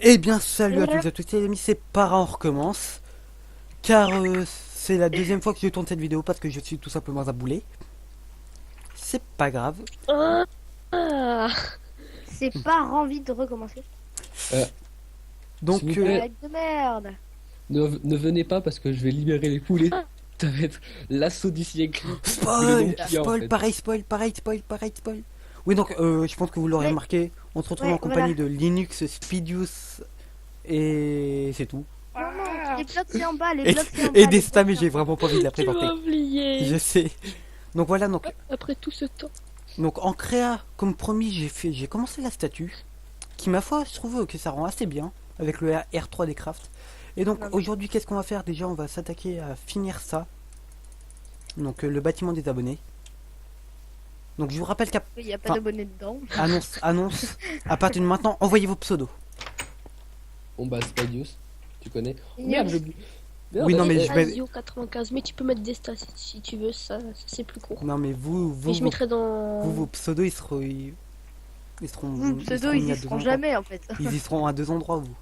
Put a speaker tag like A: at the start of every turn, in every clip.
A: Eh bien, salut à tous et à toutes les amis, c'est Para, on recommence. Car c'est la deuxième fois que je tourne cette vidéo parce que je suis tout simplement zaboulé. C'est pas grave.
B: Ah, ah.
C: C'est pas envie de recommencer.
D: Euh, S'il
A: Donc,
D: vous plaît,
C: Arrête de merde.
D: ne venez pas parce que je vais libérer les poulets. Ça va être l'assaut du siècle. Mais le nom
A: spoil,
D: qu'il y a, en
A: spoil,
D: fait.
A: pareil, spoil, pareil, spoil, pareil, spoil. Oui, donc, je pense que vous l'aurez
C: Mais-
A: remarqué, on se retrouve
C: Ouais,
A: en compagnie
C: voilà.
A: de Linux, Speedius, et c'est tout.
C: Non, non, les blocs c'est en bas, les
A: Et,
C: blocs c'est en bas.
A: et
C: les
A: Desta,
C: blocs,
A: mais
C: c'est
A: j'ai
C: en bas.
A: vraiment pas envie de la
B: Tu
A: présenter.
B: m'as oublié.
A: Je sais. Donc voilà,
B: Après tout ce temps.
A: donc en créa, comme promis, j'ai commencé la statue, qui ma foi, je trouve que ça rend assez bien, avec le R3 des crafts. Et donc
C: Non, mais-
A: aujourd'hui, qu'est-ce qu'on va faire? Déjà, on va s'attaquer à finir ça. Donc le bâtiment des abonnés. Donc je vous rappelle qu'à
C: Il n'y a pas
A: Enfin-
C: d'abonnés dedans.
A: annonce, à partir de maintenant, envoyez vos pseudos.
D: Bon bah Spadius, tu connais.
C: Il
D: Merde,
C: y a-
D: j'ai oublié. Merde,
A: Oui, non, mais je vais-
B: Asio 95, mais tu peux mettre des stats si tu veux, ça c'est plus court.
A: Non mais
B: Et je mettrai dans.
A: vos pseudos, ils seront,
C: Vous, pseudo,
A: mis
C: ils
A: à
C: y
A: deux
C: seront
A: endroits.
C: jamais en fait.
A: Ils y seront à deux endroits, vous.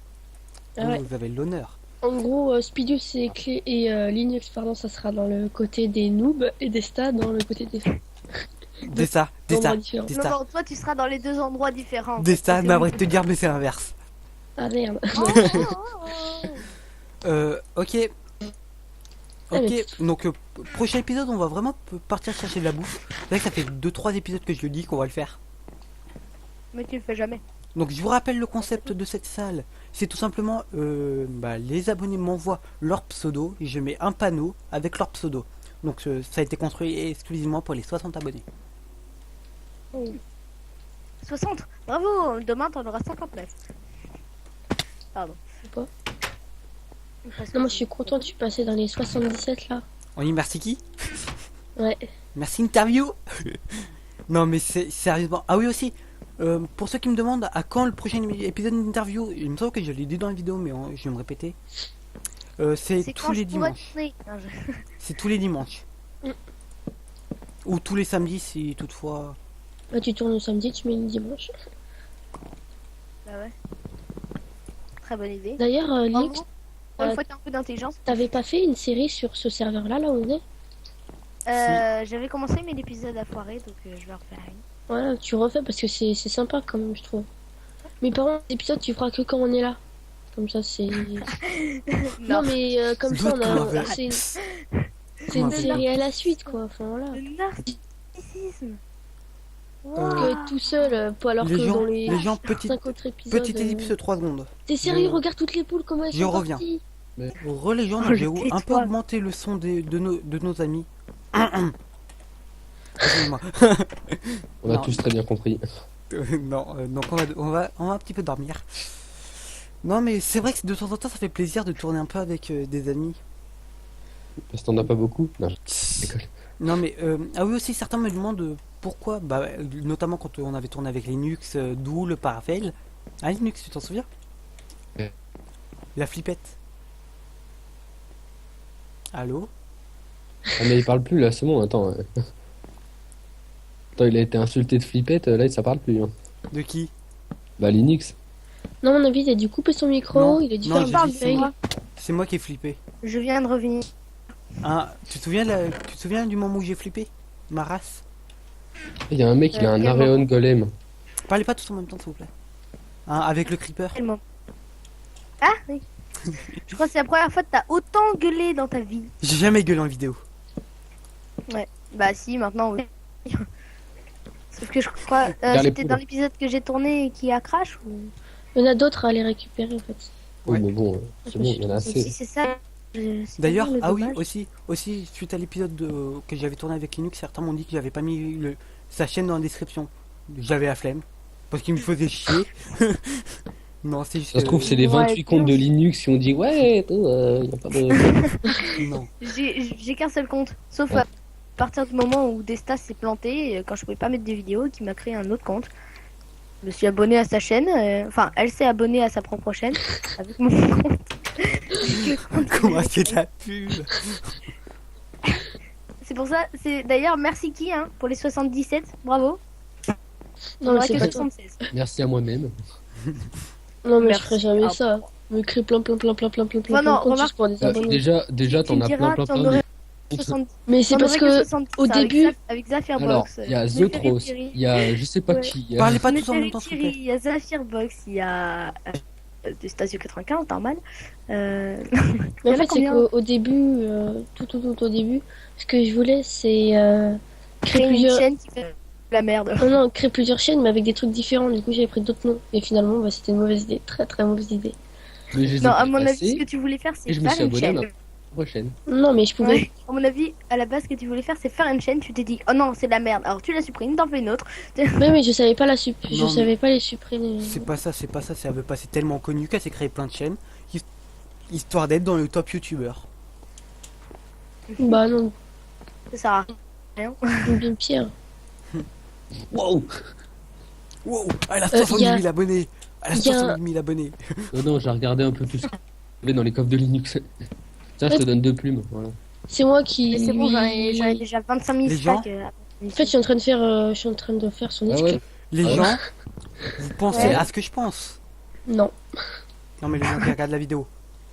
B: Ah ouais.
A: Vous avez l'honneur.
B: En gros, Spidius et Clé et Linux, pardon, ça sera dans le côté des noobs et des stats dans le côté des
A: Desta,
B: endroits différents.
A: Des
C: Non,
A: stars.
C: non, toi tu seras dans les deux endroits différents.
A: Desta,
C: C'est
A: n'arrête
C: bon.
A: de te dire, mais c'est l'inverse.
B: Ah merde.
C: Oh, oh, oh.
A: Ok.
B: Ah, mais
A: Ok, donc prochain épisode, on va vraiment partir chercher de la bouffe. C'est vrai que ça fait 2-3 épisodes que je le dis qu'on va le faire.
C: Mais tu le fais jamais.
A: Donc je vous rappelle le concept de cette salle. C'est tout simplement, les abonnés m'envoient leur pseudo et je mets un panneau avec leur pseudo. Donc ça a été construit exclusivement pour les 60 abonnés.
C: 60. Bravo. Demain t'en auras 59. Pardon.
B: Pas.
C: Parce que-
B: Non, moi je suis content, je suis passé dans les 77 là.
A: On dit merci qui?
B: Ouais.
A: Merci interview. Non mais c'est sérieusement. Ah oui aussi. Pour ceux qui me demandent à quand le prochain épisode d'interview, il me semble que je l'ai dit dans la vidéo, mais je vais me répéter. C'est
C: C'est
A: tous
C: quand
A: les
C: je pourrais
A: dimanches.
C: tourner. Non, je-
A: C'est tous les dimanches.
B: Mm.
A: Ou tous les samedis si toutefois.
B: Là tu tournes le samedi, tu mets le dimanche.
C: Bah ouais. Très bonne idée.
B: D'ailleurs, Linux,
C: Bravo. Pour une fois t'as un peu d'intelligence.
B: t'avais pas fait une série sur ce serveur là, là où on est?
C: J'avais commencé mais l'épisode a foiré donc je vais en refaire une.
B: Voilà, tu refais parce que c'est sympa quand même, je trouve. Mais par contre, l'épisode, tu feras que quand on est là. Comme ça, c'est. Non, mais comme ça,
A: D'autres
B: on
A: qu'on
B: a.
A: avait-
B: C'est une
A: Comment
B: série à la suite, quoi. Enfin, voilà.
C: Le narcissisme.
B: Que tout seul, pas alors
A: Les
B: que
A: gens,
B: dans les
A: les gens, petite
B: 5 autres épisodes.
A: ellipse de 3 secondes.
B: T'es sérieux,
A: Je-
B: regarde toutes les poules, comment elles
A: je
B: sont
A: reviens.
B: parties.
A: Les gens,
C: Oh,
A: j'ai
C: le
A: un peu
C: tais-toi.
A: augmenté le son de nos amis. Excusez-moi.
D: On a
A: Non.
D: tous très bien compris.
A: Non, donc on va un petit peu dormir. Non mais c'est vrai que de temps en temps ça fait plaisir de tourner un peu avec des amis.
D: Parce que t'en as pas beaucoup. Non, je déconne.
A: Non mais ah oui aussi certains me demandent pourquoi, bah notamment quand on avait tourné avec Linux, d'où le Parafel. Ah Linux, tu t'en souviens?
D: Ouais.
A: La flippette. Allô?
D: Ah mais il parle plus là, c'est bon, attends. Attends, il a été insulté de flippette, là ça parle plus. Hein.
A: De qui?
D: Bah Linux.
B: Non, à mon avis, il a dû couper son micro,
A: Non.
B: il a dû
A: Non,
B: faire
A: j'ai
B: un
A: dit
B: fail.
A: C'est moi qui ai flippé.
C: Je viens de revenir.
A: Hein, tu te souviens du moment où j'ai flippé? Ma race?
D: Il y a un mec, il a un
C: quel
D: Areon Golem.
A: Parlez pas tous en même temps s'il vous plaît. Hein, avec le creeper.
C: Quel moment. Ah oui. Je crois que c'est la première fois que t'as autant gueulé dans ta vie.
A: J'ai jamais gueulé en vidéo.
C: Bah si, maintenant oui. Sauf que je crois...
D: Vers les
C: c'était
D: poules.
C: dans l'épisode que j'ai tourné et qui a crash ou...
B: Il y en a d'autres à les récupérer, en fait.
D: Oui,
A: Ouais.
D: mais bon, c'est bon, il y en a
C: Si
D: assez.
C: c'est ça... c'est
A: D'ailleurs,
C: pas le
A: ah oui,
C: dommage.
A: aussi, suite à l'épisode que j'avais tourné avec Linux, certains m'ont dit que j'avais pas mis sa chaîne dans la description. J'avais la flemme, parce qu'il me faisait chier. Non, c'est juste
D: Ça se trouve, c'est les
C: Ouais,
D: 28 comptes de
C: bien.
D: Linux qui ont dit ouais, y a pas de.
A: Non.
C: J'ai qu'un seul compte. Sauf
A: Ouais.
C: à partir du moment où Destas s'est planté, quand je pouvais pas mettre des vidéos, qui m'a créé un autre compte. Je me suis abonné à sa chaîne, enfin elle s'est abonnée à sa propre chaîne avec mon compte.
A: Comment c'est de la pub?
C: C'est pour ça, c'est d'ailleurs merci qui hein, pour les 77, bravo.
B: Non, mais
C: On
B: c'est
C: que
B: pas toi.
C: 76.
D: Merci à moi-même.
B: Non, mais
C: Merci.
B: je ferai jamais
C: Ah.
B: ça. Me créer plein de
C: non,
B: comptes
C: remarque,
B: juste pour des abonnés.
D: Déjà,
C: Tu
D: t'en
C: me
D: as
C: diras,
D: plein.
C: t'en aurais 70.
B: Mais c'est
C: t'en
B: parce
C: aurais
B: que
C: 70,
B: au
C: avec
B: début-
C: Avec Zaphirbox.
D: Alors, il y a
C: Neferi
D: Zotros,
C: Thierry.
D: il y a je sais pas
C: Ouais.
D: qui. il y a-
A: Parlez pas
C: Neferi
A: tous en même temps, s'il vous
C: Thierry,
A: plaît.
C: il y a Zaphirbox, il y a de Stasio 95, normal.
B: Mais
C: Il y
B: en
C: en a
B: fait, c'est
C: combien
B: qu'au début, tout au début, ce que je voulais, c'est créer
C: Créer une
B: plusieurs.
C: chaîne qui fait de la merde.
B: Non, créer plusieurs chaînes, mais avec des trucs différents. Du coup, j'avais pris d'autres noms. Et finalement, bah, c'était une mauvaise idée. Très, très mauvaise idée.
D: Mais je les ai
C: Non, à
D: pas
C: mon avis,
D: passés,
C: ce que tu voulais faire, c'est
D: et je me
C: faire
D: suis
C: une
D: abonné à
C: chaîne.
D: ma prochaine.
B: Non, mais je pouvais.
C: Ouais. À mon avis, à la base, ce que tu voulais faire, c'est faire une chaîne. Tu t'es dit, oh non, c'est de la merde. Alors tu la supprimes, t'en fais une autre.
B: Mais je savais pas je
A: Non, mais-
B: savais pas les supprimer.
A: C'est pas ça, ça veut pas, c'est tellement connu qu'elle s'est créé plein de chaînes, histoire d'être dans le top youtubeur.
B: Bah non,
C: Ça sert à rien.
B: bien pire.
D: Wow.
A: Wow, elle a
B: y a-
A: 70 000 abonnés. Elle a
B: y a-
A: 70 000 abonnés.
D: Non, j'ai regardé un peu tout ce qu'il y avait dans les coffres de Linux. Tiens, je te donne 2 plumes. Voilà.
B: C'est moi qui.
C: Mais c'est bon,
B: lui-
C: j'en ai déjà 25 000
A: Les gens
C: stacks.
B: En fait, je suis en train de faire son
D: Ah
B: exclu.
D: ouais.
A: Les
D: Ah ouais.
A: gens, vous pensez
C: Ouais.
A: à ce que je pense.
B: Non.
A: Non mais les gens qui regardent la vidéo,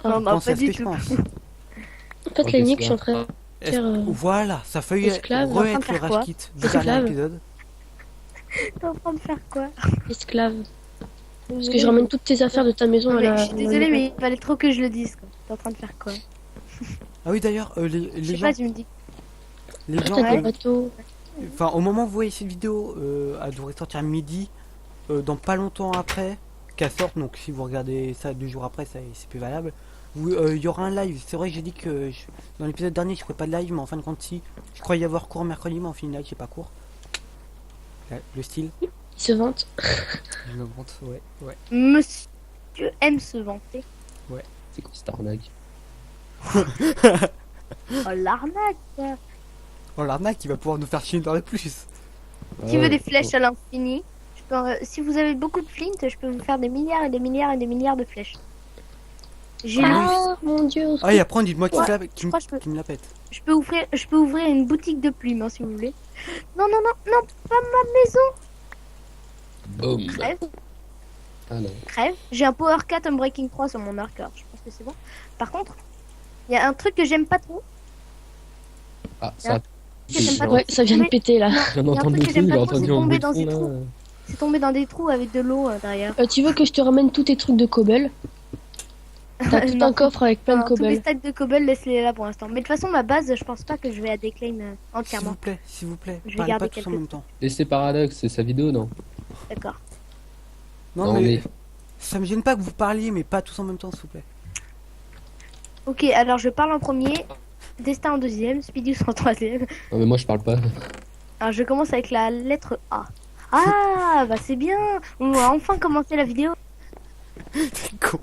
C: Non, non,
A: pensez
C: pas
A: à ce
C: du
A: que je
C: tout.
A: pense.
B: En fait,
D: Ok,
B: les
D: c'est
B: nicks, je suis en train de
A: Est-ce-
B: faire.
A: Voilà, ça feuille
B: esclave,
C: en train de
A: re-être le
C: faire quoi
A: rage kit du
B: Esclave.
A: dernier épisode.
C: T'es en train de faire quoi?
B: esclave. Parce que je ramène toutes tes affaires de ta maison à
C: Mais
B: la.
C: je suis désolée, mais il fallait trop que je le dise. Quoi. T'es en train de faire quoi?
A: Ah oui d'ailleurs,
C: Je
A: les
C: sais
A: gens,
C: pas, tu me dis.
A: les gens,
B: T'as des
C: Ouais.
B: bateaux.
A: enfin au moment où vous voyez cette vidéo, elle devrait sortir midi, dans pas longtemps après qu'elle sorte, donc si vous regardez ça 2 jours après, c'est plus valable. Il y aura un live, c'est vrai que j'ai dit que dans l'épisode dernier je ferais pas de live, mais en fin de compte si, je croyais y avoir cours mercredi, mais en fin de live j'ai pas cours. Le style,
B: Ils se vantent.
A: je me montre, ouais.
C: Monsieur aime se vanter.
D: C'est quoi cette arnaque?
C: Oh l'arnaque quoi.
A: Oh l'arnaque, il va pouvoir nous faire chier une heure de plus.
C: Qui
D: Ah
C: veut
D: ouais.
C: des flèches à l'infini? Si vous avez beaucoup de flint, je peux vous faire des milliards et des milliards et des milliards de flèches. J'ai
B: Ah mon dieu. au
A: Ah et après dites-moi qui,
C: Ouais,
A: se la- qui,
C: je crois que je peux-
A: qui me la pète.
C: Je peux ouvrir une boutique de plumes hein, si vous voulez. Non, non, non, non, pas ma maison.
D: Boum.
C: Crève,
D: Ah non.
C: crève. J'ai un Power 4 Unbreaking 3 sur mon arc, alors je pense que c'est bon. Par contre, il y a un truc que j'aime pas trop.
D: Ah, ça.
C: J'aime pas
B: Ouais, ça vient de péter là.
D: J'en
C: Il y a un
D: entends
C: truc que j'aime
D: beaucoup,
C: pas
D: j'ai
C: trop,
D: entendu
C: c'est
D: un
C: tomber
D: bruit de
C: dans
D: fond
C: des
D: là.
C: trous. C'est tombé dans des trous avec de l'eau derrière.
B: Tu veux que je te ramène tous tes trucs de cobble? T'as tout
C: Non.
B: un coffre avec plein de
C: Non, tous les
B: cobble.
C: stacks de cobble, laisse-les là pour l'instant. Mais de toute façon, ma base, je pense pas que je vais la déclaim
A: S'il
C: entièrement.
A: vous plaît,
C: Je vais
A: parlez
C: garder
A: pas tous en
C: quelques-
A: même temps.
D: Et c'est Paradox, c'est sa vidéo, non?
C: D'accord.
A: Non, mais ça me gêne pas que vous parliez, mais pas tous en même temps, s'il vous plaît.
C: Ok, alors je parle en premier, Destin en deuxième, Speedius en troisième.
D: Non, mais moi je parle pas.
C: Alors je commence avec la lettre A. Ah, bah c'est bien. On va enfin commencer la vidéo.
A: T'es con.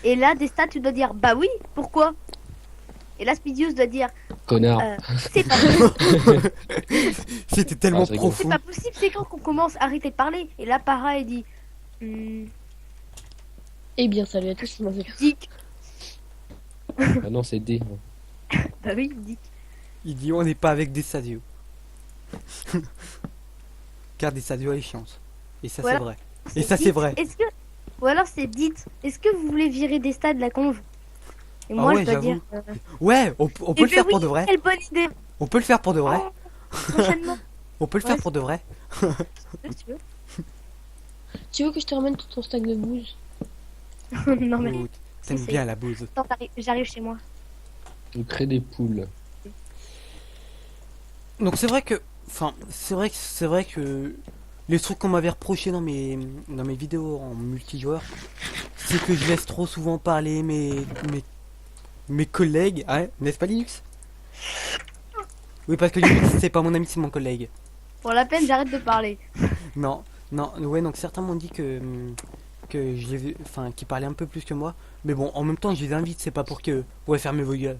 C: Et là, Destin, tu dois dire bah oui, pourquoi? Et là, Speedius doit dire
D: Connard.
C: c'est pas possible,
A: C'était tellement
D: Ah, je rigole.
C: c'est
A: profond.
C: pas possible, c'est quand qu'on commence, arrêtez de parler. Et là, Para, il dit
B: Eh bien, salut à tous, comment ça
C: Dick.
D: Ah non, c'est D.
C: Bah oui, Dick.
A: Il dit on n'est pas avec des sadios. Car des sadios elle est chiante. Et ça
C: Voilà.
A: c'est vrai. Et ça c'est vrai.
C: Est-ce que ou alors c'est dites, est-ce que vous voulez virer Destin de la conve? Et
A: Ah
C: moi,
A: ouais,
C: je dois
A: j'avoue.
C: dire.
A: Ouais, on
C: Eh
A: peut le
C: ben
A: faire
C: oui,
A: pour de vrai.
C: Quelle bonne idée.
A: On peut le faire pour de vrai.
C: Prochainement.
A: On peut le
C: Ouais,
A: faire pour de vrai.
C: si tu veux.
B: Tu veux que je te ramène tout ton stack de bouse?
C: Non mais
A: Oh, T'aimes
C: c'est-
A: bien la bouse.
C: attends, j'arrive chez moi.
D: Je crée des poules.
A: Donc c'est vrai que, enfin, c'est vrai que les trucs qu'on m'avait reproché dans mes vidéos en multijoueur, c'est que je laisse trop souvent parler mes collègues, hein, n'est-ce pas Linux? Oui, parce que Linux c'est pas mon ami, c'est mon collègue.
C: Pour la peine, j'arrête de parler.
A: Non, ouais, donc certains m'ont dit que je les, enfin, qu'ils parlaient un peu plus que moi, mais bon, en même temps, je les invite, c'est pas pour que, ouais, fermez vos gueules.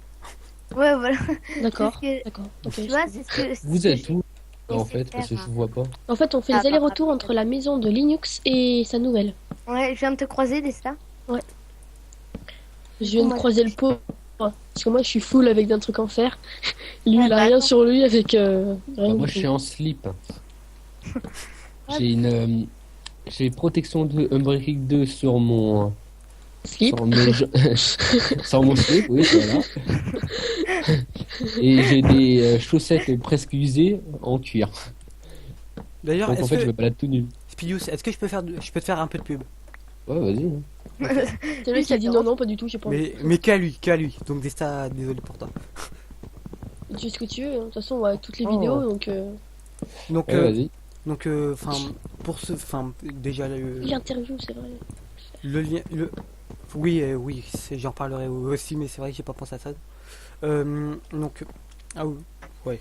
C: Ouais, voilà.
B: D'accord,
C: Parce que,
B: d'accord. Ok.
C: tu vois, c'est ce que. c'est
D: Vous
C: ce que
D: êtes
C: j'ai-
D: où en
C: laissé
D: fait?
C: faire,
D: Parce que je
C: hein.
D: vous vois pas.
B: En fait, on fait
C: Ah,
B: les allers-retours
C: bah,
B: entre la maison de Linux et sa nouvelle.
C: Ouais, je viens de te croiser, Destin.
B: Je viens de
C: Moi,
B: croiser le pot. Parce que moi, je suis full avec d'un truc en fer. Lui,
C: Ouais,
B: il a
C: bah,
B: rien
C: attends.
B: sur lui avec rien
D: Bah,
B: du
D: moi je
B: tout.
D: suis en slip. J'ai une j'ai protection de Unbreaking 2 sur mon
B: Slip.
D: sur mon slip, oui, voilà. Et j'ai des chaussettes presque usées en cuir.
A: D'ailleurs,
D: Donc en
A: est-ce
D: fait, je
A: que
D: me balade tout nu.
A: Spidius, est-ce que je peux te faire un peu de pub?
D: Ouais, vas-y.
B: C'est lui qui a dit non, non, pas du tout, j'ai pas envie.
A: Mais qu'à lui, qu'à lui. Donc Desta, désolé pour toi.
B: Tu fais ce que tu veux, hein. De toute façon, on voit toutes les
D: Oh.
B: vidéos, donc
A: Donc,
D: Ouais, vas-y.
A: enfin, déjà
B: l'interview, c'est vrai.
A: le lien, oui, oui, j'en parlerai aussi, mais c'est vrai que j'ai pas pensé à ça. Donc, ah oui, ouais,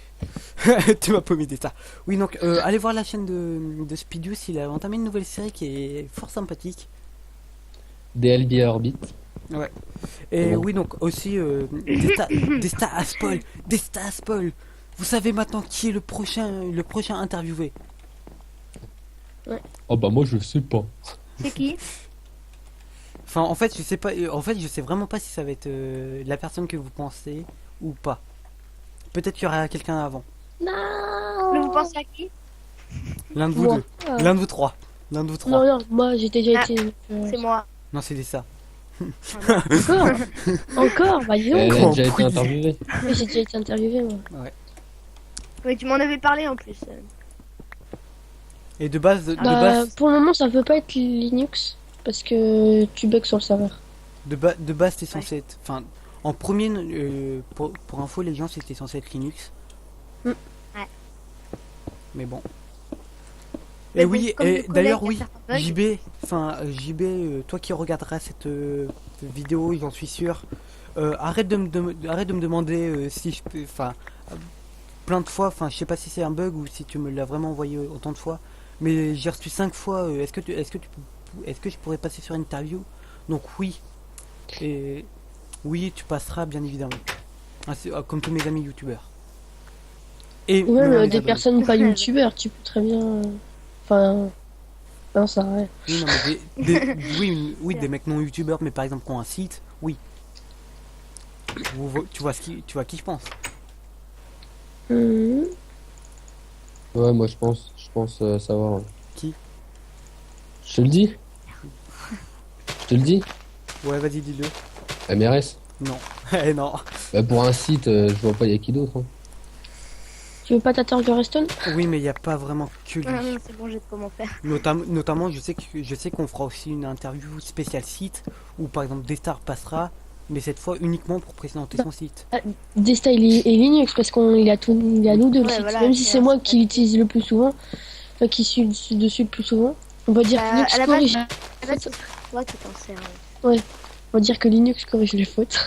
A: tu m'as paumé ça. Oui, donc, allez voir la chaîne de Spidius, il a entamé une nouvelle série qui est fort sympathique.
D: DLB Orbit.
A: Et
D: Bon.
A: oui, donc aussi, Desta à spoil, Desta à spoil. Vous savez maintenant qui est le prochain interviewé.
D: Oh bah moi je sais pas.
C: C'est qui?
A: Enfin, en fait, je sais pas. En fait, je sais vraiment pas si ça va être la personne que vous pensez ou pas. Peut-être qu'il y aura quelqu'un avant.
B: Non.
C: Mais vous pensez à qui?
A: L'un de vous
B: Moi.
A: deux. L'un de vous trois. L'un de vous trois.
B: Non, non, moi j'ai déjà
C: Ah.
B: été.
C: C'est moi.
A: Non, c'est ça.
B: Encore Encore Bah dis
D: Elle
B: donc.
D: a déjà été
A: Compris.
D: interviewée.
B: Mais j'ai déjà été interviewé, moi.
C: Oui, tu m'en avais parlé en plus.
A: Et de base,
B: Bah, pour le moment, ça peut pas être Linux parce que tu bugs sur le serveur.
A: de base, t'es censé être. Enfin, en premier, pour info, les gens, c'était censé être Linux.
B: Mm.
C: Ouais.
A: Mais bon.
C: Mais
A: Et
C: bon,
A: oui,
C: comme
A: et
C: le
A: d'ailleurs,
C: collègue
A: oui,
C: a certains bugs.
A: JB, toi qui regarderas cette vidéo, j'en suis sûr, arrête de me demander si je peux, enfin, plein de fois, enfin, je sais pas si c'est un bug ou si tu me l'as vraiment envoyé autant de fois, mais j'ai reçu 5 fois, est-ce que je pourrais passer sur une interview? Donc oui, et oui, tu passeras bien évidemment, comme tous mes amis youtubeurs. Et
B: Ou même
A: mes
B: des
A: abonnés.
B: personnes pas youtubeurs, tu peux très bien. Enfin. Non, ça arrête.
A: Oui, non, mais oui, des mecs non youtubeurs, mais par exemple qui ont un site, oui. Tu vois qui je pense.
B: Mhm.
D: Ouais, moi je pense savoir.
A: Qui?
D: Je te le dis. Je te le dis.
A: Ouais, vas-y, dis-le.
D: MRS.
A: Non. Eh non.
D: Bah pour un site, je vois pas y a qui d'autre. Hein.
B: Tu veux pas t'attendre Reston?
A: Oui, mais il n'y a pas vraiment que lui.
C: C'est bon, j'ai de comment faire.
A: Notamment, je sais qu'on fera aussi une interview spéciale site où par exemple Destar passera, mais cette fois uniquement pour présenter son site.
B: Desta il est Linux parce qu'il a nous deux le
C: Ouais,
B: site.
C: voilà,
B: Même si
C: c'est
B: c'est
C: un
B: moi
C: site.
B: qui l'utilise le plus souvent, enfin qui suis dessus le plus souvent, on va dire que Linux
C: à la
B: corrige.
C: base, c'est toi qui t'en sers. Ouais.
B: On va dire que Linux corrige les fautes.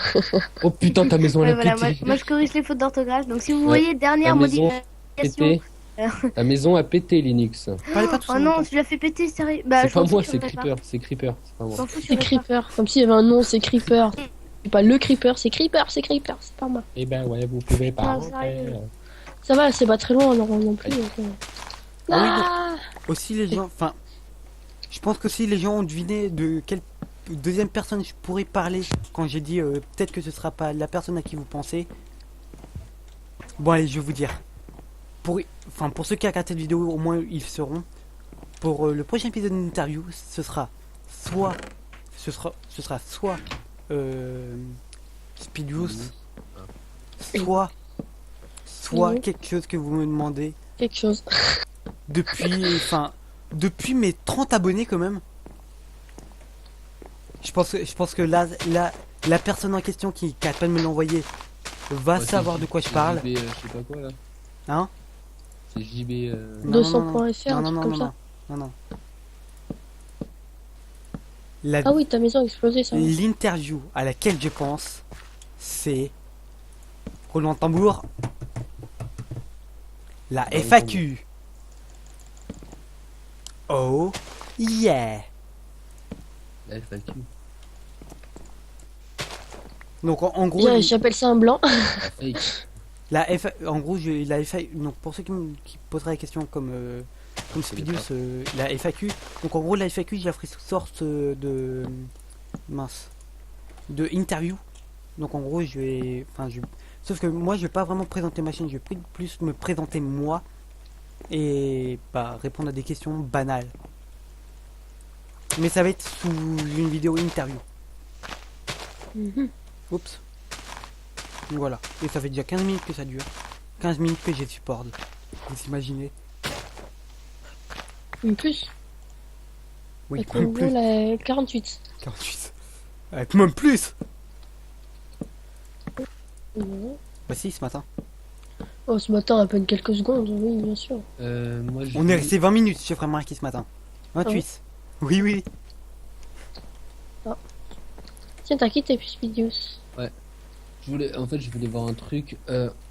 D: Oh putain, ta maison elle
C: Ouais,
D: a
C: voilà,
D: pété.
C: moi je corrige les fautes d'orthographe. Donc si vous
D: Ouais.
C: voyez dernière
D: La maison
C: modification.
D: Ta maison a pété Linux.
A: Parlez pas tout
C: Oh
A: ça.
C: non, tu l'as fait péter, sérieux. Bah,
D: C'est
C: je
D: pas
C: m'en fous,
D: moi,
C: tu
D: c'est
C: le répares.
D: Creeper. C'est Creeper. C'est pas
C: Je
D: moi.
C: m'en fous, tu
B: C'est
C: le répares.
B: Creeper. Comme s'il y avait un nom, c'est Creeper. C'est pas le Creeper, c'est Creeper, c'est pas moi.
D: Eh ben ouais, vous pouvez pas.
C: Non, sérieux.
B: Ça va, c'est pas très loin non plus. donc,
A: Ah Aussi les gens, enfin, je pense que si les gens ont deviné de quelle deuxième personne je pourrais parler quand j'ai dit peut-être que ce sera pas la personne à qui vous pensez. Bon allez, je vais vous dire. Pour ceux qui regardent cette vidéo, au moins ils sauront. Pour le prochain épisode d'interview, ce sera soit Spidius, soit
B: Mhm.
A: quelque chose que vous me demandez
B: quelque chose.
A: depuis mes 30 abonnés quand même. Je pense que là la personne en question qui a pas de me l'envoyer va
D: Ouais,
A: savoir
D: c'est
A: de quoi je
D: JB,
A: parle.
D: je sais pas quoi là.
A: Hein?
D: C'est JB.
A: Non,
B: 200.fr, un truc comme ça.
A: non.
B: Ah oui, ta maison a explosé, ça.
A: L'interview à laquelle je pense, c'est roulement de tambour. La
D: Roulement de
A: FAQ. Oh yeah.
D: La FAQ.
A: Donc en gros,
B: J'appelle ça un blanc.
D: La fake.
A: en gros, la FAQ. Donc pour ceux qui poseraient la question comme Spidius, la FAQ. Donc en gros, la FAQ, je la ferai sous sorte de interview. Donc en gros, sauf que moi, je vais pas vraiment présenter ma chaîne. Je vais plus me présenter moi et répondre à des questions banales. Mais ça va être sous une vidéo interview.
B: Mhm.
A: Oups. Donc voilà. Et ça fait déjà 15 minutes que ça dure. 15 minutes que j'ai support. Vous imaginez?
B: Une plus.
A: Oui,
B: Avec
A: même
B: mon
A: plus.
B: vol à 48.
A: 48. Avec même plus.
B: Non.
A: Bah si, ce matin.
B: Oh, ce matin, à peine quelques secondes, oui, bien sûr.
D: Moi,
A: On est resté 20 minutes chez Frère Marquis ce matin. 28. Oui, oui.
B: Tiens, t'as quitté plus Videos.
D: Je voulais voir un truc.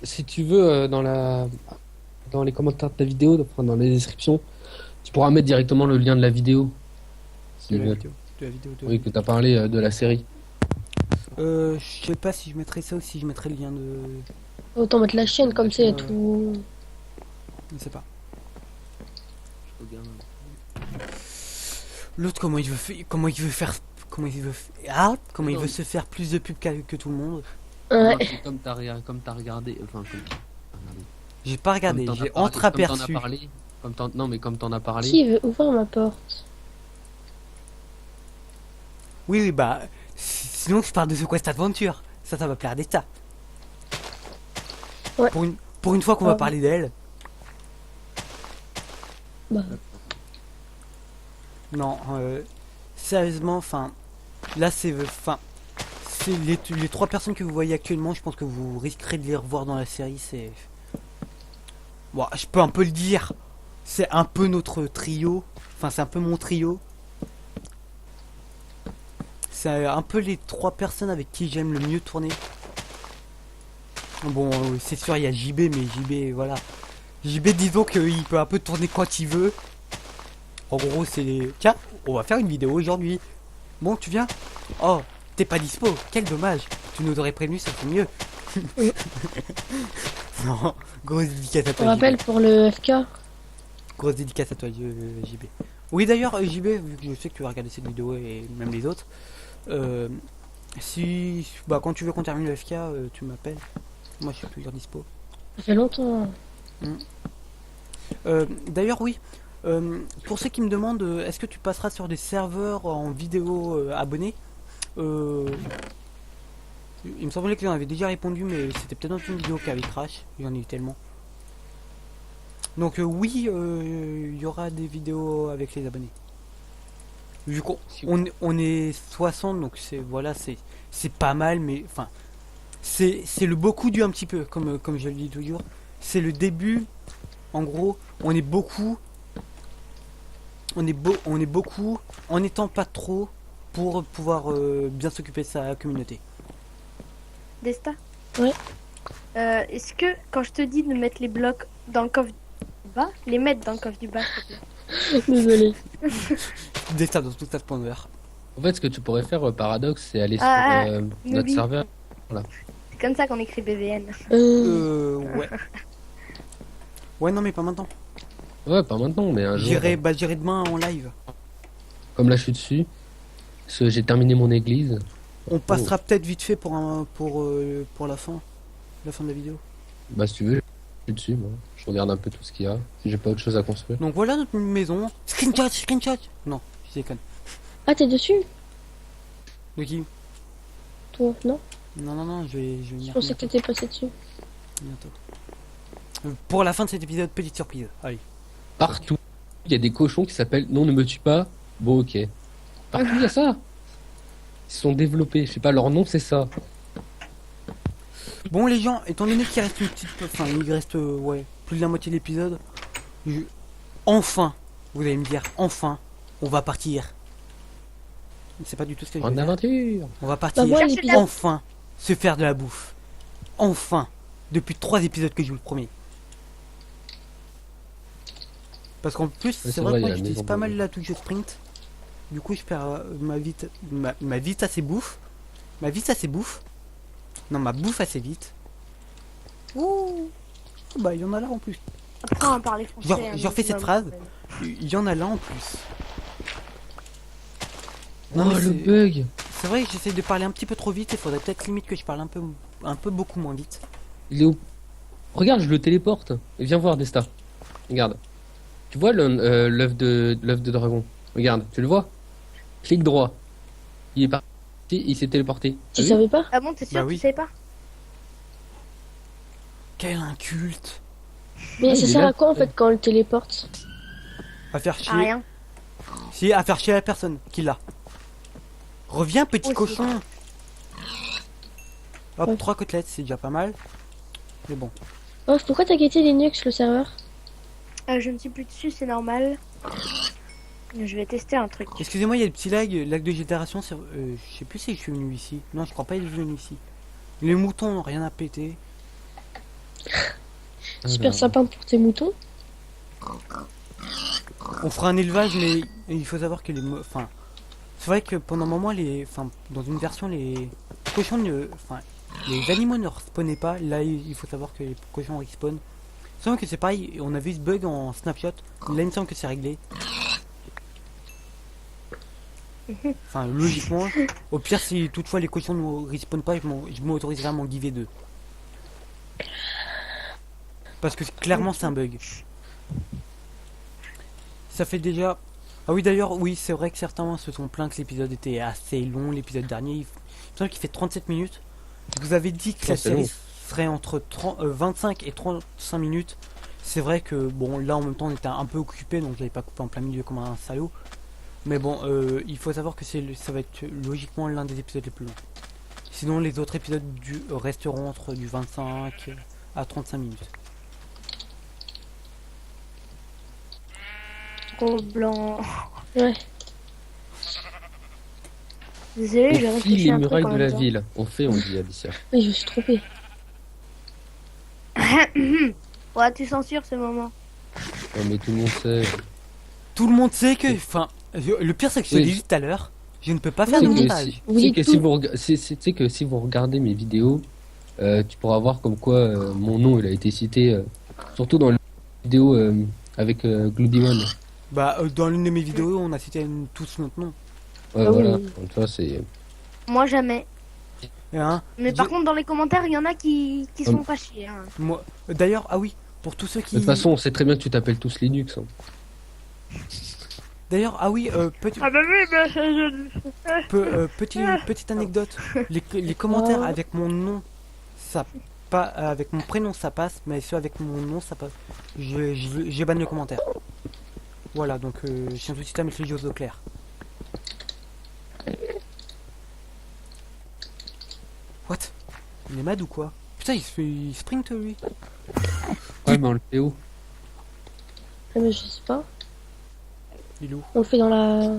D: Si tu veux, dans les commentaires de ta vidéo, enfin, dans les descriptions, tu pourras mettre directement le lien de la vidéo. Si
A: De la
D: tu veux.
A: vidéo. De la vidéo.
D: Oui, que t'as parlé de la série.
A: Je sais pas si je mettrai ça ou si je mettrai le lien de...
B: Autant mettre la chaîne comme c'est
A: Ouais.
B: tout.
A: Je sais pas.
D: Je regarde.
A: L'autre, comment il veut faire... Comment il
D: Non.
A: veut se faire plus de pub que tout le monde.
B: Ouais.
D: Non, c'est comme t'as regardé, enfin,
A: J'ai pas regardé,
D: comme t'en as
A: j'ai
D: parlé-
A: entreaperçu.
D: Comme t'en as parlé, non, mais comme t'en as parlé.
B: Qui veut ouvrir ma porte?
A: Oui, oui, bah... Sinon, je parle de The Quest Adventure. Ça va plaire à des tas.
B: Ouais.
A: Pour une fois qu'on va
B: Ouais.
A: parler d'elle.
B: Bah,
A: Non, sérieusement, enfin... Là, c'est... Enfin... C'est les trois personnes que vous voyez actuellement, je pense que vous risquerez de les revoir dans la série, c'est... Bon, je peux un peu le dire. C'est un peu notre trio. Enfin, c'est un peu mon trio. C'est un peu les trois personnes avec qui j'aime le mieux tourner. Bon, c'est sûr, il y a JB, mais JB, voilà. JB, disons qu'il peut un peu tourner quand il veut. En gros, c'est les... Tiens, on va faire une vidéo aujourd'hui. Bon, tu viens? Oh, t'es pas dispo. Quel dommage. Tu nous aurais prévenu, ça serait mieux.
B: Oui.
A: Non, grosse dédicace à
B: on
A: toi,
B: rappelle
A: JB.
B: pour le FK.
A: Grosse dédicace à toi, JB. Oui, d'ailleurs, JB, vu que je sais que tu vas regarder cette vidéo et même les autres, si... Bah, quand tu veux qu'on termine le FK, tu m'appelles. Moi, je suis toujours dispo.
B: Ça fait longtemps.
A: D'ailleurs, oui. Pour ceux qui me demandent, est-ce que tu passeras sur des serveurs en vidéo abonnés il me semblait que j'en avais déjà répondu, mais c'était peut-être dans une vidéo qui avait crash. Il y en a eu tellement. Donc oui, il y aura des vidéos avec les abonnés. Vu qu'on on est 60, donc c'est voilà, c'est pas mal, mais enfin c'est le beaucoup du un petit peu, comme je le dis toujours. C'est le début. En gros, on est beaucoup. On est beaucoup en n'étant pas trop pour pouvoir bien s'occuper de sa communauté.
C: Desta?
B: Ouais.
C: Est-ce que quand je te dis de mettre les blocs dans le coffre du bas, les mettre dans le coffre du bas, s'il te plaît.
B: Désolé.
A: Dès ça dans tout ça Spawner.
D: En fait, ce que tu pourrais faire, Paradox, c'est aller
C: Ah,
D: sur
C: mais
D: notre
C: oui.
D: serveur.
C: C'est comme ça qu'on écrit BVN.
A: Ouais. Ouais, non, mais pas maintenant.
D: Ouais, pas maintenant, mais un jour.
A: J'irai demain en live.
D: Comme là, je suis dessus. Parce que j'ai terminé mon église.
A: On passera peut-être vite fait pour la fin de la vidéo.
D: Bah, si tu veux, je suis dessus, moi. Je regarde un peu tout ce qu'il y a. Si j'ai pas autre chose à construire.
A: Donc voilà notre maison. Screenshot. Non, je déconne.
B: Ah, t'es dessus?
A: De qui?
B: Toi, non?
A: Non, je vais
B: Je
A: venir
B: pensais que t'étais passé dessus.
A: bientôt. Pour la fin de cet épisode, petite surprise. Allez.
D: Partout, il y a des cochons qui s'appellent Non, ne me tue pas. Bon, ok. Partout, il y a ça. Ils sont développés. Je sais pas, leur nom, c'est ça.
A: Bon les gens, étant donné qu'il reste une petite... Enfin, il reste ouais, plus de la moitié de l'épisode. Enfin, vous allez me dire, enfin, on va partir. C'est pas du tout ce que je veux
D: En
A: dire.
D: aventure.
A: On va partir,
B: Bah, moi,
C: Cherchez
B: l'épisode-
A: enfin, se faire de la bouffe. Enfin, depuis 3 épisodes que je vous le promets. Parce qu'en plus, c'est
D: vrai,
A: vrai
D: il y
A: que
D: a
A: moi
D: la
A: j'utilise
D: maison
A: pas
D: de-
A: mal la touche sprint. Du coup, je perds ma vite assez bouffe. Ma vite assez bouffe. Non, ma bouffe assez vite. Ouh. Bah, il y en a là en plus.
C: Apprends à parler français.
A: Genre-
C: un
A: je refais cette
C: minimum.
A: phrase. Il y en a là en plus.
D: Oh,
A: Non, mais
D: le
A: c'est-
D: bug.
A: C'est vrai que j'essaie de parler un petit peu trop vite. Il faudrait peut-être limite que je parle un peu beaucoup moins vite.
D: Il est où? Regarde, je le téléporte. Et viens voir, Desta. Regarde. Tu vois l'œuf de dragon? Regarde, tu le vois? clic droit. Il est parti, il s'est téléporté.
B: Tu
D: T'as vu
B: savais pas?
C: Ah bon, t'es sûr
A: Bah
C: que
A: oui.
C: tu savais pas?
A: Quel inculte.
B: Mais
D: Ah,
B: ça
D: il est
B: sert
D: là.
B: à quoi en fait quand on le téléporte?
A: À faire
C: Ah,
A: chier.
C: rien.
A: Si, à faire chier la personne qui l'a. Reviens, petit
C: Aussi.
A: cochon. Hop,
B: Ouais.
A: 3 côtelettes, c'est déjà pas mal. Mais bon.
B: Oh, pourquoi t'as quitté Linux le serveur?
C: Je ne suis plus dessus, c'est normal. Je vais tester un truc.
A: Excusez-moi, il y a le petit lag de génération. Je sais plus si je suis venu ici. Non, je crois pas être venu ici. Les moutons n'ont rien à péter.
B: Super
D: Alors,
B: sympa pour tes moutons.
A: On fera un élevage, mais il faut savoir que enfin, c'est vrai que pendant un moment, enfin, dans une version, les cochons enfin, les animaux ne respawnaient pas. Là, il faut savoir que les cochons respawnent. Il semble que c'est pareil. On a vu ce bug en snapshot. Là, il me semble que c'est réglé. Enfin, logiquement, au pire, si toutefois les cochons ne respawnent pas, je m'autoriserai à m'en giver 2. Parce que clairement, c'est un bug. Ça fait déjà. Ah oui, d'ailleurs, oui, c'est vrai que certains se sont plaints que l'épisode était assez long. L'épisode dernier, il me semble qu'il fait 37 minutes. Je vous avais dit que
D: Oh,
A: la
D: c'est
A: série
D: long.
A: serait entre 25 et 35 minutes. C'est vrai que, bon, là en même temps, on était un peu occupé, donc j'avais pas coupé en plein milieu comme un salaud. Mais bon, il faut savoir que ça va être logiquement l'un des épisodes les plus longs. Sinon, les autres épisodes resteront entre du 25 à 35 minutes.
C: Gros blanc.
B: Ouais.
C: Désolé, j'ai
D: on file
C: réfléchi
D: les
C: un truc
D: murailles
C: en
D: de
C: même
D: la
C: temps.
D: ville. On fait, on dit Alicia.
B: Oui, je me suis trompé.
C: Ouais, tu censures ce moment.
D: Non, mais tout le monde sait.
A: Tout le monde sait que. Enfin, le pire, c'est que je te
D: Oui.
A: l'ai dit tout à l'heure. Je ne peux pas
B: Oui,
A: faire de
B: mais
A: montage.
B: Vous
D: Tu sais
B: dites
D: que
B: tout.
D: si vous tu sais que si vous regardez mes vidéos, tu pourras voir comme quoi mon nom il a été cité, surtout dans les vidéos avec Gloody One.
A: Bah, dans l'une de mes vidéos, on a cité tous notre nom.
D: Ouais,
B: Ah oui,
D: voilà.
B: oui.
D: Donc, tu vois, c'est.
C: Moi, jamais.
A: Hein
C: Mais par contre, dans les commentaires, il y en a qui se font pas chier. Hein.
A: Moi, d'ailleurs, ah oui, pour tous ceux qui.
D: De toute façon, on sait très bien que tu t'appelles tous Linux. Hein.
A: D'ailleurs, ah oui,
C: Ah bah oui, bah je...
A: petite anecdote. Les commentaires
B: Oh.
A: avec mon nom, ça pas avec mon prénom ça passe, mais ceux avec mon nom ça passe. Je banne le commentaire. Voilà, donc je tiens tout de suite à mettre les choses au clair. What? Il est mad ou quoi? Putain, il sprint lui.
D: Ouais, mais on le fait où?
B: Ah, mais je sais pas.
A: Il est où?
B: On le fait dans la.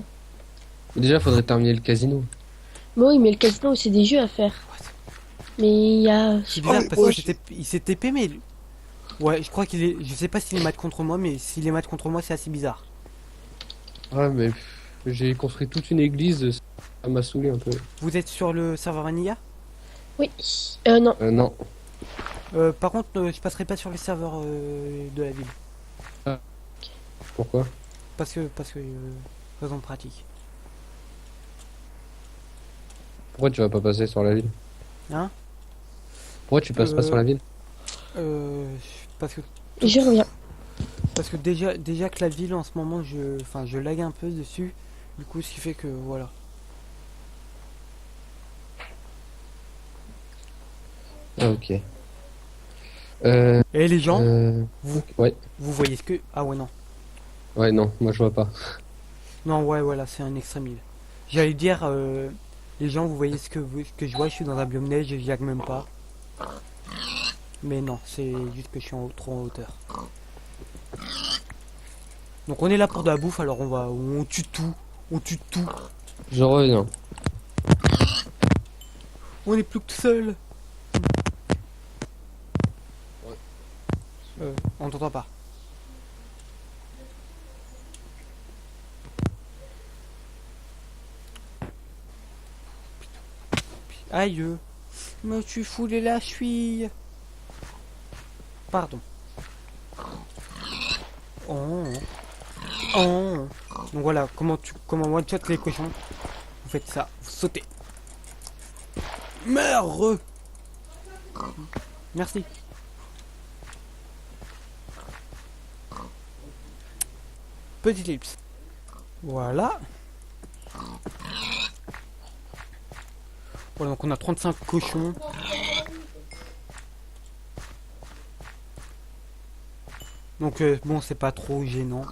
D: Déjà, faudrait terminer le casino.
B: Mais oui, mais le casino, c'est des jeux à faire.
A: What?
B: Mais il y a.
A: C'est bizarre parce
B: Oh,
A: que il s'est TP mais ouais, je crois qu'il est. Je sais pas s'il est mad contre moi, mais s'il est mad contre moi, c'est assez bizarre.
D: Ouais, mais j'ai construit toute une église, ça m'a saoulé un peu.
A: Vous êtes sur le serveur Vanilla?
B: Oui. Non.
D: Non.
A: Par contre, je passerai pas sur les serveurs de la ville.
D: Pourquoi?
A: Parce que raison pratique.
D: Pourquoi tu vas pas passer sur la ville?
A: Hein?
D: Pourquoi tu passes pas sur la ville?
A: Parce que
B: Je reviens.
A: déjà que la ville en ce moment je lag un peu dessus. Du coup, ce qui fait que voilà.
D: Ah, ok.
A: Et les gens,
D: Ouais.
A: vous voyez ce que ah ouais non.
D: Ouais, non, moi je vois pas.
A: Non, ouais, voilà, c'est un extrême île. J'allais dire les gens, vous voyez ce que je vois, je suis dans un biome neige, je lag même pas. Mais non, c'est juste que je suis trop en hauteur. Donc on est là pour de la bouffe, alors on tue tout,
D: Je reviens.
A: on est plus que tout seul. On t'entend pas. Aïe, me tu foulé la chouille. Pardon. Oh. Oh. Donc voilà, comment one shot les cochons. Vous faites ça, vous sautez. Merde. Merci. Petite ellipse. Voilà. Voilà, donc on a 35 cochons. Donc bon, c'est pas trop gênant.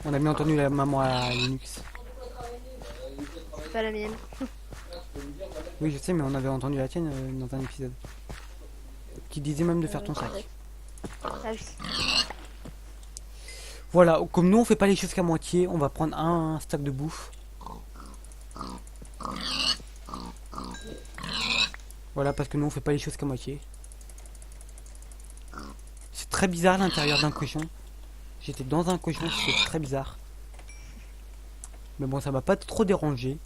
A: On a bien entendu la maman à Linux.
C: C'est pas la mienne.
A: Oui, je sais, mais on avait entendu la tienne dans un épisode. Qui disait même de faire ton sac.
C: Ah oui.
A: Voilà, comme nous on fait pas les choses qu'à moitié, on va prendre un stack de bouffe. Voilà, parce que nous on fait pas les choses qu'à moitié. C'est très bizarre l'intérieur d'un cochon. J'étais dans un cochon, c'était très bizarre. Mais bon, ça m'a pas trop dérangé.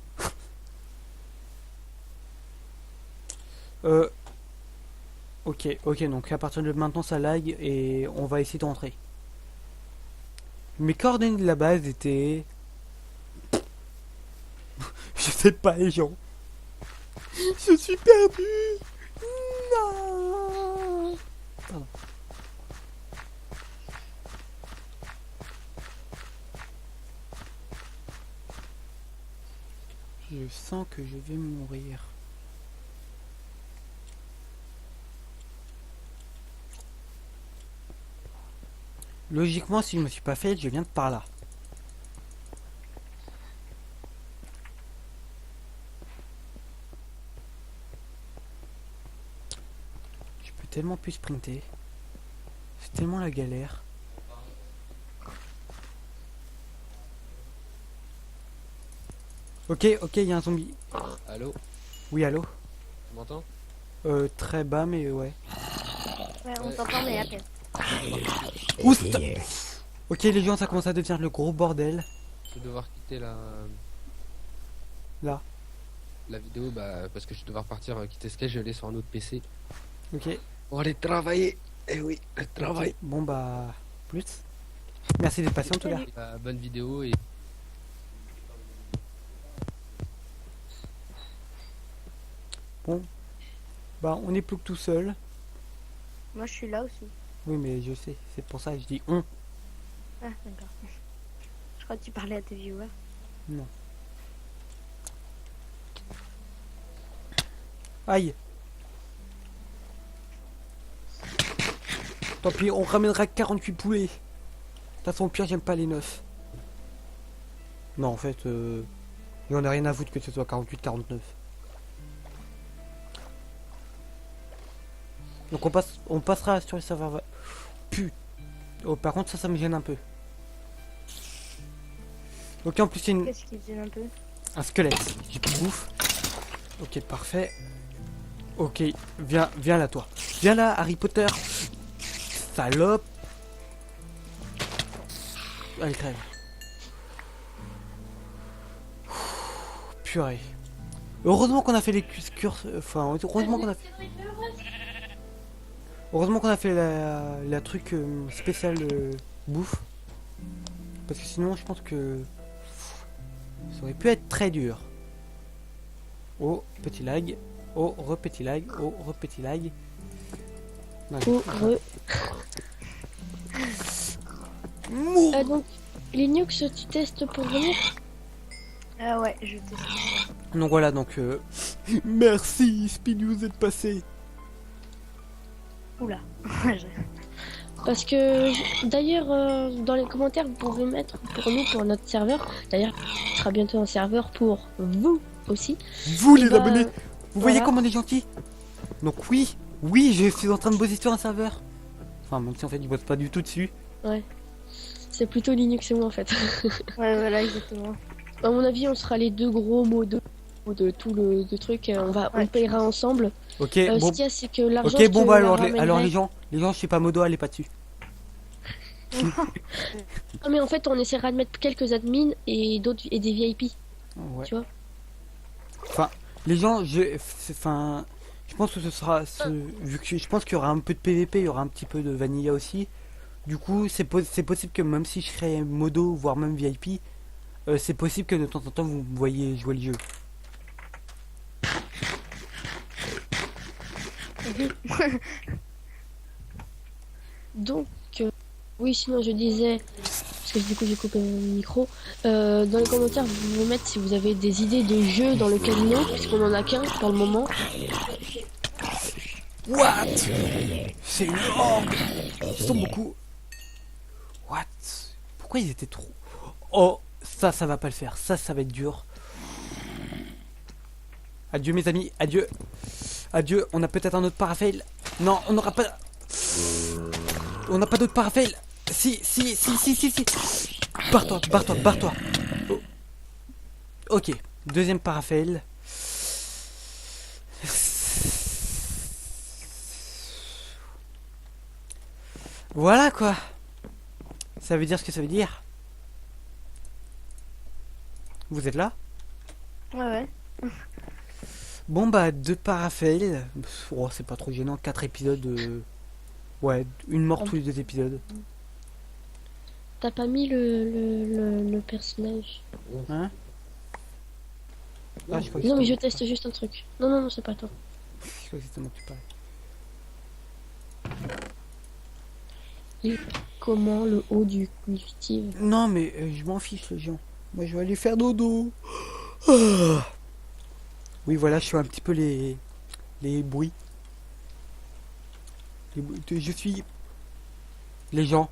A: Ok, donc à partir de maintenant ça lag et on va essayer de rentrer. Mes coordonnées de la base étaient... Je sais pas les gens. Je suis perdu. Non. Pardon. Je sens que je vais mourir. Logiquement, si je me suis pas fait, je viens de par là. Je peux tellement plus sprinter. C'est tellement la galère. Ok, il y a un zombie.
D: Allô?
A: Oui, allô?
D: Tu m'entends?
A: Très bas, mais ouais.
C: Ouais, on t'entend, mais à peine.
A: Oust. Ok, les gens, ça commence à devenir le gros bordel.
D: Je vais devoir quitter
A: Là.
D: la vidéo parce que je vais devoir partir quitter Sketch, je vais aller sur un autre PC.
A: Ok.
D: On va aller travailler. Eh oui, le travail.
A: Bon, bah, plus. Merci d'être patient, en tout cas.
D: Bonne vidéo et
A: Bon. Bah, on est plus que tout seul.
C: Moi, je suis là aussi.
A: Oui, mais je sais. C'est pour ça que je dis on.
C: Ah, d'accord. Je crois que tu parlais à tes viewers.
A: Non. Aïe. Tant pis, on ramènera 48 poulets. De toute façon, au pire, j'aime pas les 9. Non, en fait, j'en ai rien à foutre que ce soit 48, 49. Donc on passera sur les serveurs. Putain. Oh, par contre, ça me gêne un peu. Ok, en plus, c'est
C: Qu'est-ce qui te gêne un peu?
A: un squelette. J'ai plus de bouffe. Ok, parfait. Ok, viens là, toi. Viens là, Harry Potter. Salope. Allez, crève. Purée. Heureusement qu'on a fait les curses. Enfin, heureusement qu'on a fait. Heureusement qu'on a fait la truc spécial bouffe. Parce que sinon, je pense que ça aurait pu être très dur. Oh, petit lag. Oh, petit lag. Oh, petit lag. Non,
B: Oh, donc, Linux, tu testes pour venir?
C: Ah ouais, je teste.
A: donc voilà, donc... Merci, Speedy, vous êtes passé.
C: Oula.
B: Parce que, d'ailleurs, dans les commentaires, vous pouvez mettre pour nous, pour notre serveur. D'ailleurs, il sera bientôt un serveur pour vous aussi.
A: Vous,
B: Et
A: les
B: bah,
A: abonnés. Vous voyez
B: voilà.
A: comme on est gentil. Donc oui, je suis en train de bosser sur un serveur. Enfin, même si en fait, je bosse pas du tout dessus.
B: Ouais. C'est plutôt Linux et moi en fait.
C: Ouais, voilà, exactement.
B: À mon avis, on sera les deux gros mots de tout le truc. On payera ensemble.
A: Ok,
B: Ce
A: bon...
B: qu'il y a, c'est que l'argent.
A: Ok, bon
B: je te
A: bah
B: la
A: alors,
B: ramènerai.
A: alors les gens, je suis pas modo, allez pas dessus.
B: Non, mais en fait, on essaiera de mettre quelques admins et d'autres et des VIP.
A: Ouais.
B: Tu vois.
A: Enfin, les gens, je pense que ce sera, vu que je pense qu'il y aura un peu de PVP, il y aura un petit peu de vanilla aussi. Du coup, c'est possible que même si je serai modo, voire même VIP, c'est possible que de temps en temps vous me voyez jouer le jeu.
B: Donc, oui, sinon je disais, ce que du coup j'ai coupé mon micro. Dans les commentaires, vous pouvez mettre si vous avez des idées de jeux dans le casino, puisqu'on en a qu'un pour le moment.
A: What? C'est énorme. Ils sont beaucoup. What? Pourquoi ils étaient trop... Oh, ça va pas le faire. Ça va être dur. Adieu mes amis, adieu. Adieu, on a peut-être un autre parafail. Non, on n'aura pas... On n'a pas d'autre parafail. Si. Barre-toi. Oh. Ok, deuxième parafail. Voilà quoi. Ça veut dire ce que ça veut dire. Vous êtes là?
C: Ouais.
A: Bon bah 2 parafails. Oh, c'est pas trop gênant, 4 épisodes. Ouais, une mort tous les 2 épisodes.
B: T'as pas mis le personnage.
A: Hein? Ah, je crois que
B: Non, mais
A: c'est
B: je teste juste un truc. Non, c'est pas toi.
A: Je crois que c'est moi qui parle.
B: Comment le haut du Steve?
A: Non mais je m'en fiche les gens. Moi je vais aller faire dodo. Ah. Oui voilà, je suis un petit peu les bruits. Je suis les gens.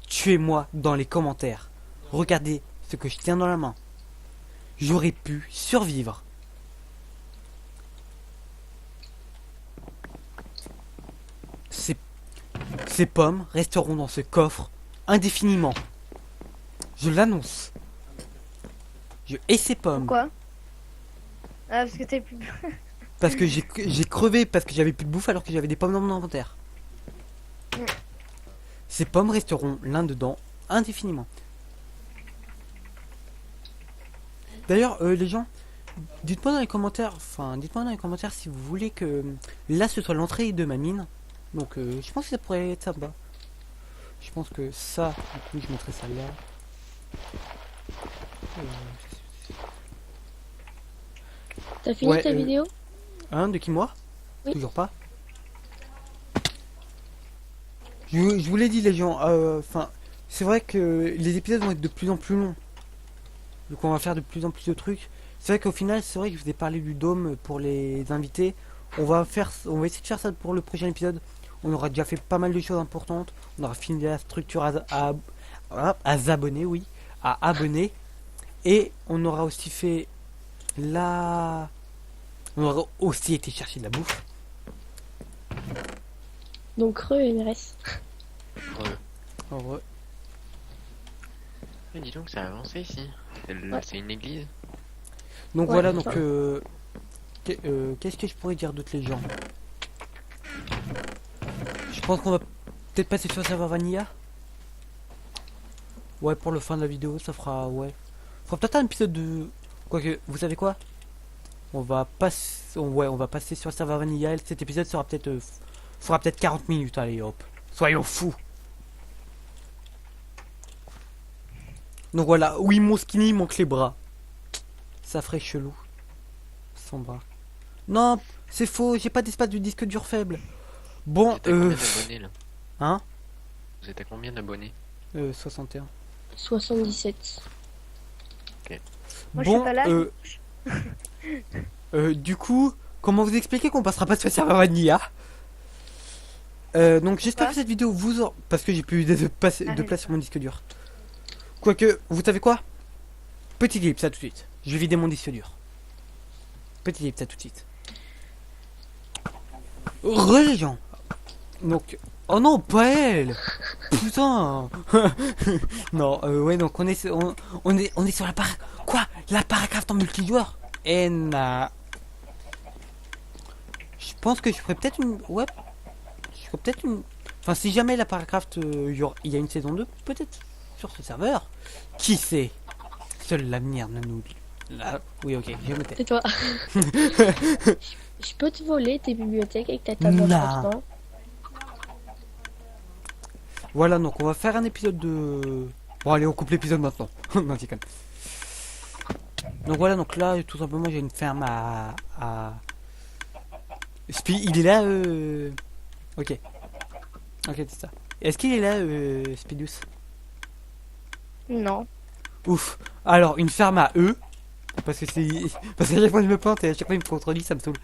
A: Tuez-moi dans les commentaires. Regardez ce que je tiens dans la main. J'aurais pu survivre. Ces pommes resteront dans ce coffre indéfiniment. Je l'annonce. Je hais ces pommes.
C: Pourquoi? Ah, parce que t'es plus...
A: Parce que j'ai crevé parce que j'avais plus de bouffe alors que j'avais des pommes dans mon inventaire. Ces pommes resteront l'un dedans indéfiniment. D'ailleurs, les gens, dites-moi dans les commentaires, si vous voulez que là ce soit l'entrée de ma mine. Donc, je pense que ça pourrait être sympa. Je pense que ça, du coup, je mettrai ça là.
B: T'as fini
A: Ouais,
B: ta vidéo?
A: Hein, de qui moi?
B: Oui.
A: Toujours pas. Je vous l'ai dit les gens, enfin, c'est vrai que les épisodes vont être de plus en plus longs. Donc on va faire de plus en plus de trucs. C'est vrai qu'au final, c'est vrai que je vous ai parlé du dôme pour les invités. On va essayer de faire ça pour le prochain épisode. On aura déjà fait pas mal de choses importantes. On aura fini la structure à s'abonner, oui, à abonner. Et on aura aussi fait la... On aura aussi été chercher de la bouffe.
B: Donc MRS.
A: En vrai.
E: Mais dis donc, ça a avancé ici.
B: Ouais.
E: C'est une église.
A: Donc
B: Ouais,
A: voilà, donc
B: enfin.
A: qu'est-ce que je pourrais dire d'autre les gens? Je pense qu'on va peut-être passer sur le serveur Vanilla. Ouais, pour le fin de la vidéo, ça fera peut-être un épisode de... Quoique, vous savez quoi? On va passer sur le serveur Vanilla et cet épisode sera peut-être... fera peut-être 40 minutes, allez hop. Soyons fous. Donc voilà, oui mon skinny manque les bras. Ça ferait chelou. Sans bras. Non, c'est faux, j'ai pas d'espace du disque dur faible.
E: Vous
A: Bon,
E: êtes à combien d'abonnés là?
A: Hein
E: Vous êtes à combien d'abonnés?
A: 61.
B: 77.
C: Moi, je suis pas là.
A: Du coup, comment vous expliquer qu'on passera pas sur le serveur Vanilla? Donc j'espère
C: Quoi
A: que cette vidéo vous aura... Parce que j'ai plus de place
C: Arrête.
A: sur mon disque dur. Quoique, vous savez quoi? Petit clip, ça tout de suite. Je vais vider mon disque dur. Petit clip, ça tout de suite. Les gens. Donc... Oh non, pas elle. Putain. Non, ouais, donc on est sur Quoi? La Paracraft en multijoueur? Je pense que je ferais peut-être une... Ouais. Je ferais peut-être une... Enfin, si jamais la Paracraft, il y a une saison 2, peut-être sur ce serveur. Qui sait? Seul l'avenir ne nous... Là... Oui, ok, je me tais.
B: C'est toi. Je peux te voler tes bibliothèques avec ta table
A: Non.
B: d'enfant.
A: Voilà, donc on va faire un épisode de... Bon, allez, on coupe l'épisode maintenant. Non, c'est quand même. Donc voilà, donc là, tout simplement, j'ai une ferme à... Spi, il est là, Ok. Ok, c'est ça. Est-ce qu'il est là, Spidus?
C: Non.
A: Ouf. Alors, une ferme à eux. Parce que c'est. Parce qu'à chaque fois je me plante et à chaque fois il me contredit, ça me saoule.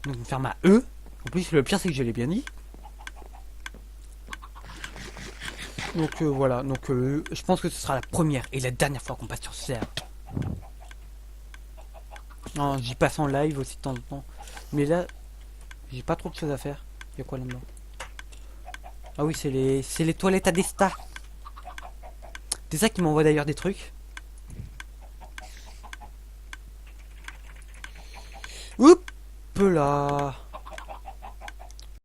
A: Donc une ferme à eux. En plus, le pire c'est que je l'ai bien dit. Donc voilà. Donc je pense que ce sera la première et la dernière fois qu'on passe sur ce serveur. Non, j'y passe en live aussi de temps en temps. Mais là, j'ai pas trop de choses à faire. Il y a quoi là-dedans? Ah oui, c'est les toilettes à Desta. C'est ça qui m'envoie d'ailleurs des trucs. Oups là.